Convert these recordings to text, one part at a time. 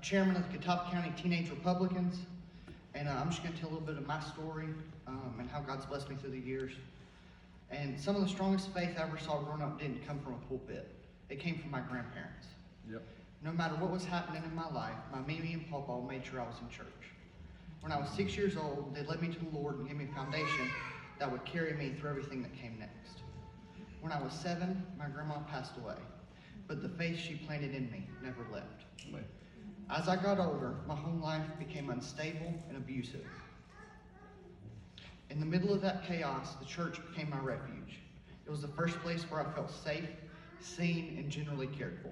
chairman of the Catawba County Teenage Republicans, and I'm just going to tell a little bit of my story and how God's blessed me through the years. And some of the strongest faith I ever saw growing up didn't come from a pulpit. It came from my grandparents. Yep. No matter what was happening in my life, my Mimi and Pawpaw made sure I was in church. When I was 6 years old, they led me to the Lord and gave me a foundation that would carry me through everything that came next. When I was 7, my grandma passed away, but the faith she planted in me never left. Amen. As I got older, my home life became unstable and abusive. In the middle of that chaos, the church became my refuge. It was the first place where I felt safe, seen, and generally cared for.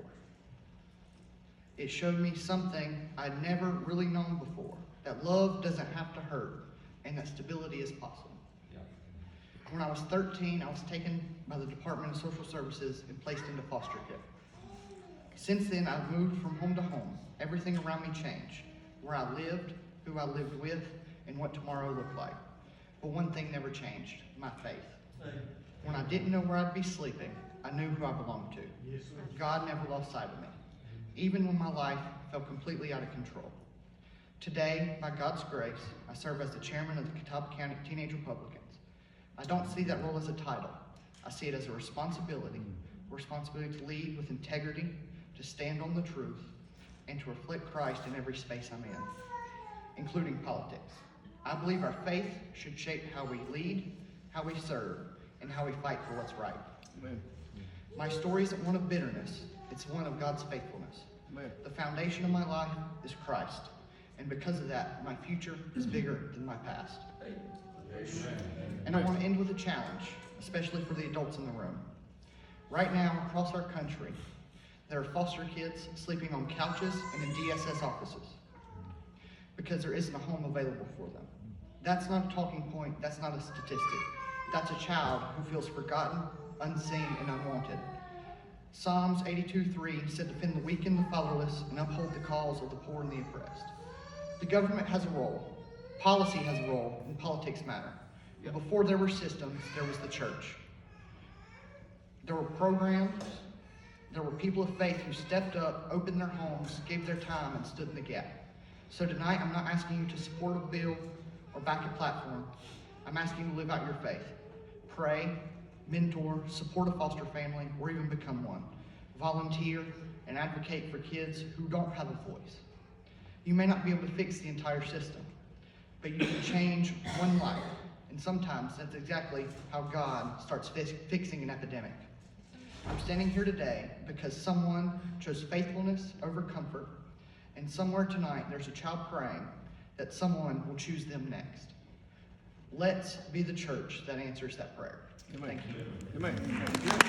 It showed me something I'd never really known before, that love doesn't have to hurt, and that stability is possible. Yeah. When I was 13, I was taken by the Department of Social Services and placed into foster care. Since then, I've moved from home to home. Everything around me changed. Where I lived, who I lived with, and what tomorrow looked like. But one thing never changed, my faith. When I didn't know where I'd be sleeping, I knew who I belonged to. Yes, sir. God never lost sight of me, even when my life felt completely out of control. Today, by God's grace, I serve as the chairman of the Catawba County Teenage Republicans. I don't see that role as a title. I see it as a responsibility to lead with integrity, to stand on the truth, and to reflect Christ in every space I'm in, including politics. I believe our faith should shape how we lead, how we serve, and how we fight for what's right. Amen. My story isn't one of bitterness, it's one of God's faithfulness. Amen. The foundation of my life is Christ, and because of that, my future is bigger than my past. And I want to end with a challenge, especially for the adults in the room. Right now, across our country, there are foster kids sleeping on couches and in DSS offices because there isn't a home available for them. That's not a talking point, that's not a statistic. That's a child who feels forgotten, unseen, and unwanted. Psalms 82:3 said, "Defend the weak and the fatherless and uphold the cause of the poor and the oppressed." The government has a role. Policy has a role, and politics matter. But before there were systems, there was the church. There were programs. There were people of faith who stepped up, opened their homes, gave their time, and stood in the gap. So tonight, I'm not asking you to support a bill or back a platform. I'm asking you to live out your faith. Pray, mentor, support a foster family, or even become one. Volunteer and advocate for kids who don't have a voice. You may not be able to fix the entire system, but you can change one life. And sometimes that's exactly how God starts fixing an epidemic. I'm standing here today because someone chose faithfulness over comfort, and somewhere tonight there's a child praying that someone will choose them next. Let's be the church that answers that prayer. Amen. Thank you. Amen.